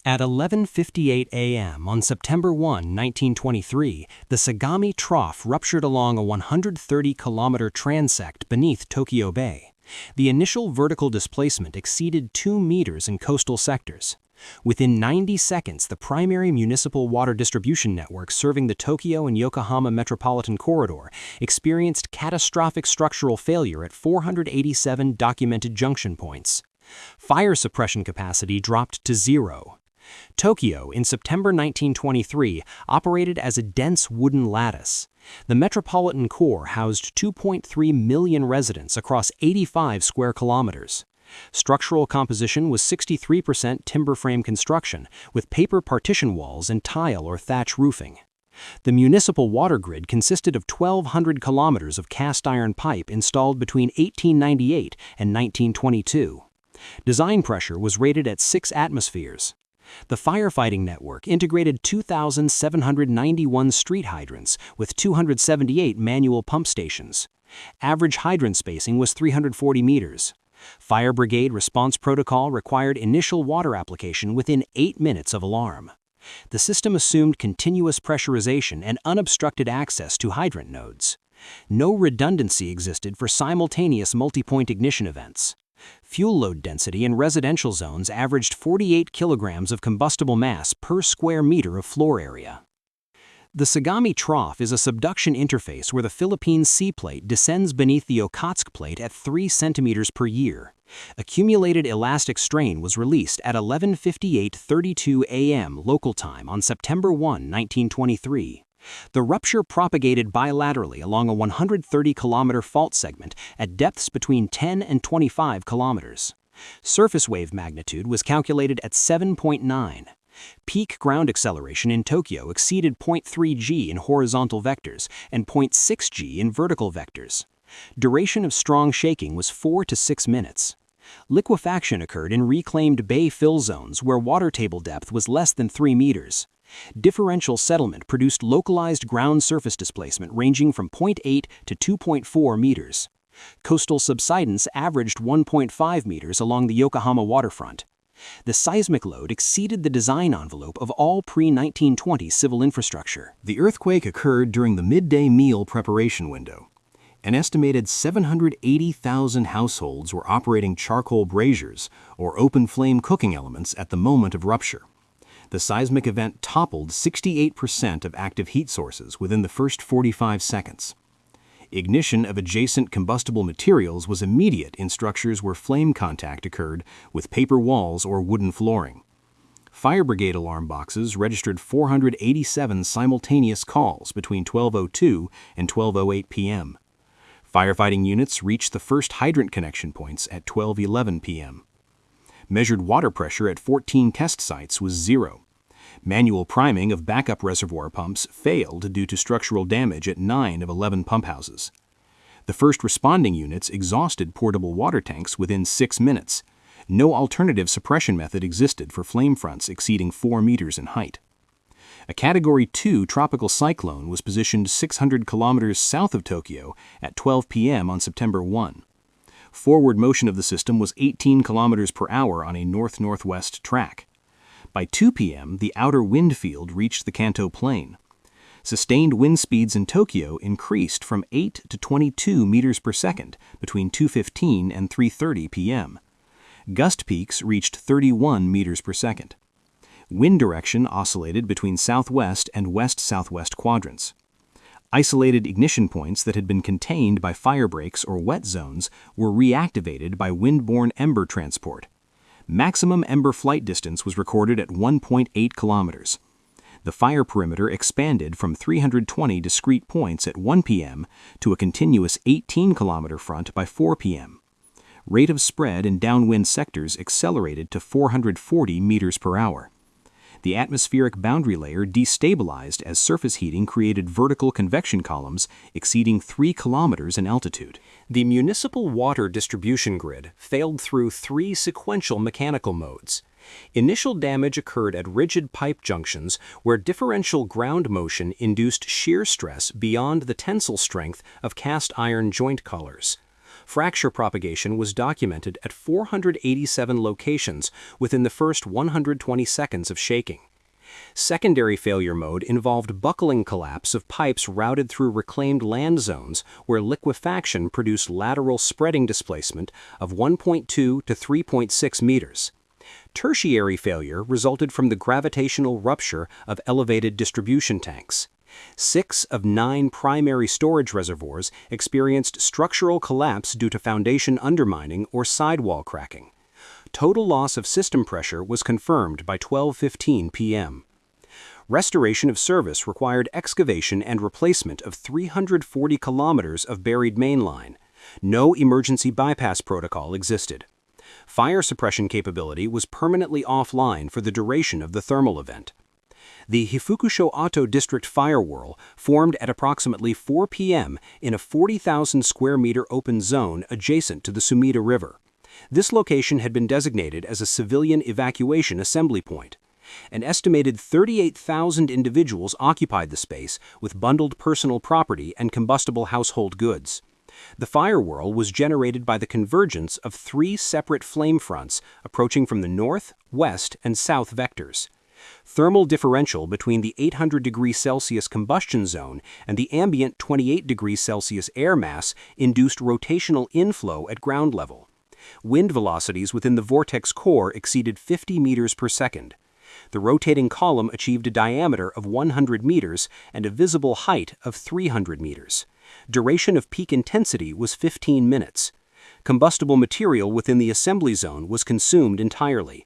At 11:58 a.m. on September 1, 1923, the Sagami Trough ruptured along a 130-kilometer transect beneath Tokyo Bay. The initial vertical displacement exceeded 2 meters in coastal sectors. Within 90 seconds, the primary municipal water distribution network serving the Tokyo and Yokohama Metropolitan Corridor experienced catastrophic structural failure at 487 documented junction points. Fire suppression capacity dropped to zero. Tokyo, in September 1923, operated as a dense wooden lattice. The metropolitan core housed 2.3 million residents across 85 square kilometers. Structural composition was 63% timber frame construction, with paper partition walls and tile or thatch roofing. The municipal water grid consisted of 1,200 kilometers of cast iron pipe installed between 1898 and 1922. Design pressure was rated at 6 atmospheres. The firefighting network integrated 2,791 street hydrants with 278 manual pump stations. Average hydrant spacing was 340 meters. Fire brigade response protocol required initial water application within 8 minutes of alarm. The system assumed continuous pressurization and unobstructed access to hydrant nodes. No redundancy existed for simultaneous multi-point ignition events. Fuel load density in residential zones averaged 48 kilograms of combustible mass per square meter of floor area. The Sagami Trough is a subduction interface where the Philippine Sea Plate descends beneath the Okhotsk Plate at 3 centimeters per year. Accumulated elastic strain was released at 11:58:32 a.m. local time on September 1, 1923. The rupture propagated bilaterally along a 130-kilometer fault segment at depths between 10 and 25 kilometers. Surface wave magnitude was calculated at 7.9. Peak ground acceleration in Tokyo exceeded 0.3 g in horizontal vectors and 0.6 g in vertical vectors. Duration of strong shaking was 4 to 6 minutes. Liquefaction occurred in reclaimed bay fill zones where water table depth was less than 3 meters. Differential settlement produced localized ground surface displacement ranging from 0.8 to 2.4 meters. Coastal subsidence averaged 1.5 meters along the Yokohama waterfront. The seismic load exceeded the design envelope of all pre-1920 civil infrastructure. The earthquake occurred during the midday meal preparation window. An estimated 780,000 households were operating charcoal braziers or open flame cooking elements at the moment of rupture. The seismic event toppled 68% of active heat sources within the first 45 seconds. Ignition of adjacent combustible materials was immediate in structures where flame contact occurred with paper walls or wooden flooring. Fire brigade alarm boxes registered 487 simultaneous calls between 12:02 and 12:08 p.m. Firefighting units reached the first hydrant connection points at 12:11 p.m. Measured water pressure at 14 test sites was 0. Manual priming of backup reservoir pumps failed due to structural damage at 9 of 11 pump houses. The first responding units exhausted portable water tanks within 6 minutes. No alternative suppression method existed for flame fronts exceeding 4 meters in height. A Category 2 tropical cyclone was positioned 600 kilometers south of Tokyo at 12 p.m. on September 1. Forward motion of the system was 18 kilometers per hour on a north-northwest track. By 2 p.m., the outer wind field reached the Kantō Plain. Sustained wind speeds in Tokyo increased from 8 to 22 meters per second between 2:15 and 3:30 p.m. Gust peaks reached 31 meters per second. Wind direction oscillated between southwest and west-southwest quadrants. Isolated ignition points that had been contained by fire breaks or wet zones were reactivated by wind-borne ember transport. Maximum ember flight distance was recorded at 1.8 kilometers. The fire perimeter expanded from 320 discrete points at 1 p.m. to a continuous 18-kilometer front by 4 p.m. Rate of spread in downwind sectors accelerated to 440 meters per hour. The atmospheric boundary layer destabilized as surface heating created vertical convection columns exceeding 3 kilometers in altitude. The municipal water distribution grid failed through 3 sequential mechanical modes. Initial damage occurred at rigid pipe junctions where differential ground motion induced shear stress beyond the tensile strength of cast iron joint collars. Fracture propagation was documented at 487 locations within the first 120 seconds of shaking. Secondary failure mode involved buckling collapse of pipes routed through reclaimed land zones where liquefaction produced lateral spreading displacement of 1.2 to 3.6 meters. Tertiary failure resulted from the gravitational rupture of elevated distribution tanks. 6 of 9 primary storage reservoirs experienced structural collapse due to foundation undermining or sidewall cracking. Total loss of system pressure was confirmed by 12:15 p.m. Restoration of service required excavation and replacement of 340 kilometers of buried mainline. No emergency bypass protocol existed. Fire suppression capability was permanently offline for the duration of the thermal event. The Hifukusho-Ato District fire whirl formed at approximately 4 p.m. in a 40,000 square meter open zone adjacent to the Sumida River. This location had been designated as a civilian evacuation assembly point. An estimated 38,000 individuals occupied the space with bundled personal property and combustible household goods. The fire whirl was generated by the convergence of 3 separate flame fronts approaching from the north, west, and south vectors. Thermal differential between the 800 degrees Celsius combustion zone and the ambient 28 degrees Celsius air mass induced rotational inflow at ground level. Wind velocities within the vortex core exceeded 50 meters per second. The rotating column achieved a diameter of 100 meters and a visible height of 300 meters. Duration of peak intensity was 15 minutes. Combustible material within the assembly zone was consumed entirely.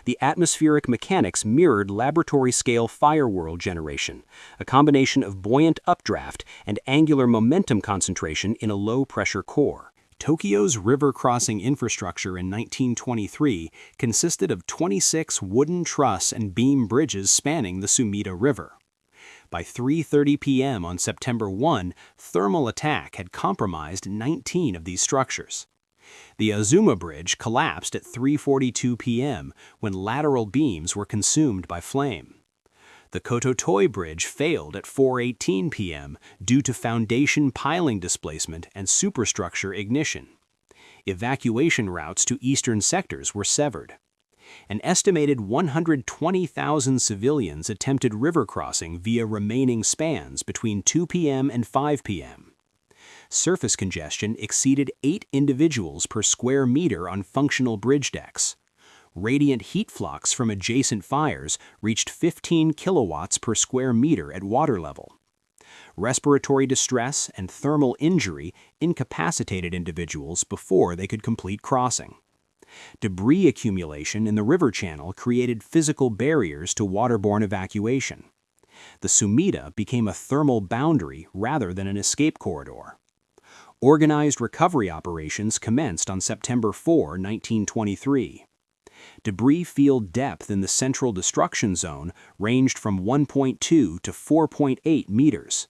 The atmospheric mechanics mirrored laboratory-scale fire whirl generation, a combination of buoyant updraft and angular momentum concentration in a low-pressure core. Tokyo's river crossing infrastructure in 1923 consisted of 26 wooden truss and beam bridges spanning the Sumida River. By 3:30 p.m. on September 1, thermal attack had compromised 19 of these structures. The Azuma Bridge collapsed at 3:42 p.m. when lateral beams were consumed by flame. The Kototoi Bridge failed at 4:18 p.m. due to foundation piling displacement and superstructure ignition. Evacuation routes to eastern sectors were severed. An estimated 120,000 civilians attempted river crossing via remaining spans between 2 p.m. and 5 p.m. Surface congestion exceeded 8 individuals per square meter on functional bridge decks. Radiant heat flux from adjacent fires reached 15 kilowatts per square meter at water level. Respiratory distress and thermal injury incapacitated individuals before they could complete crossing. Debris accumulation in the river channel created physical barriers to waterborne evacuation. The Sumida became a thermal boundary rather than an escape corridor. Organized recovery operations commenced on September 4, 1923. Debris field depth in the central destruction zone ranged from 1.2 to 4.8 meters.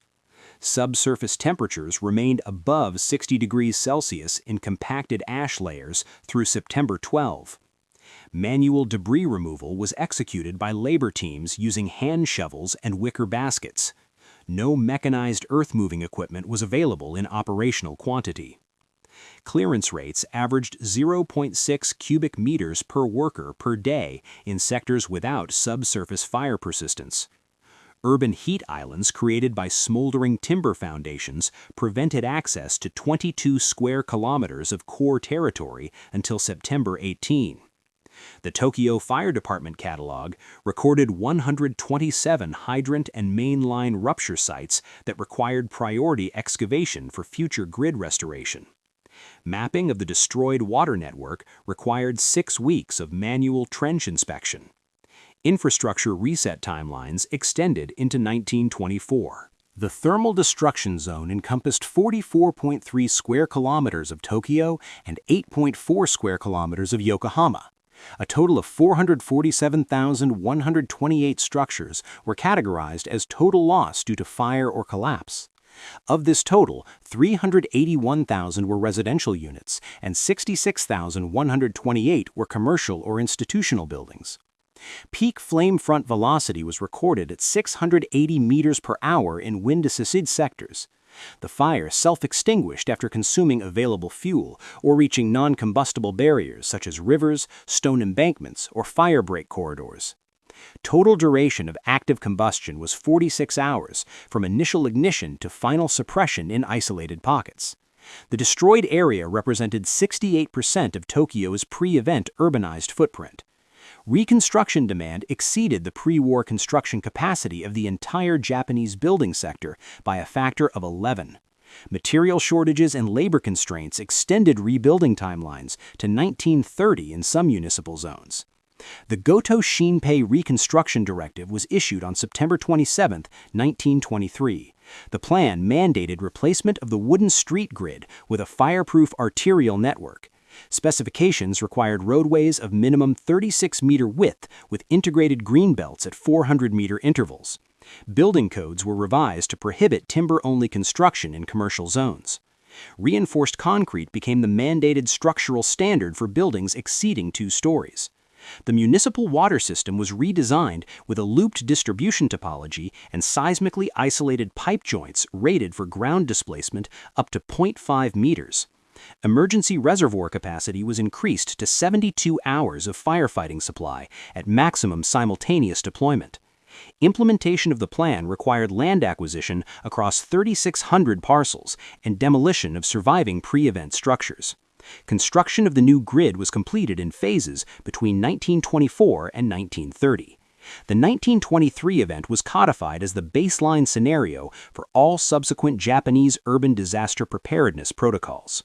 Subsurface temperatures remained above 60 degrees Celsius in compacted ash layers through September 12. Manual debris removal was executed by labor teams using hand shovels and wicker baskets. No mechanized earth-moving equipment was available in operational quantity. Clearance rates averaged 0.6 cubic meters per worker per day in sectors without subsurface fire persistence. Urban heat islands created by smoldering timber foundations prevented access to 22 square kilometers of core territory until September 18. The Tokyo Fire Department catalog recorded 127 hydrant and mainline rupture sites that required priority excavation for future grid restoration. Mapping of the destroyed water network required 6 weeks of manual trench inspection. Infrastructure reset timelines extended into 1924. The thermal destruction zone encompassed 44.3 square kilometers of Tokyo and 8.4 square kilometers of Yokohama. A total of 447,128 structures were categorized as total loss due to fire or collapse. Of this total, 381,000 were residential units and 66,128 were commercial or institutional buildings. Peak flame front velocity was recorded at 680 meters per hour in wind-assisted sectors. The fire self-extinguished after consuming available fuel or reaching non-combustible barriers such as rivers, stone embankments, or fire break corridors. Total duration of active combustion was 46 hours, from initial ignition to final suppression in isolated pockets. The destroyed area represented 68% of Tokyo's pre-event urbanized footprint. Reconstruction demand exceeded the pre-war construction capacity of the entire Japanese building sector by a factor of 11. Material shortages and labor constraints extended rebuilding timelines to 1930 in some municipal zones. The Goto Shinpei Reconstruction Directive was issued on September 27, 1923. The plan mandated replacement of the wooden street grid with a fireproof arterial network. Specifications required roadways of minimum 36-meter width with integrated green belts at 400-meter intervals. Building codes were revised to prohibit timber-only construction in commercial zones. Reinforced concrete became the mandated structural standard for buildings exceeding 2 stories. The municipal water system was redesigned with a looped distribution topology and seismically isolated pipe joints rated for ground displacement up to 0.5 meters. Emergency reservoir capacity was increased to 72 hours of firefighting supply at maximum simultaneous deployment. Implementation of the plan required land acquisition across 3,600 parcels and demolition of surviving pre-event structures. Construction of the new grid was completed in phases between 1924 and 1930. The 1923 event was codified as the baseline scenario for all subsequent Japanese urban disaster preparedness protocols.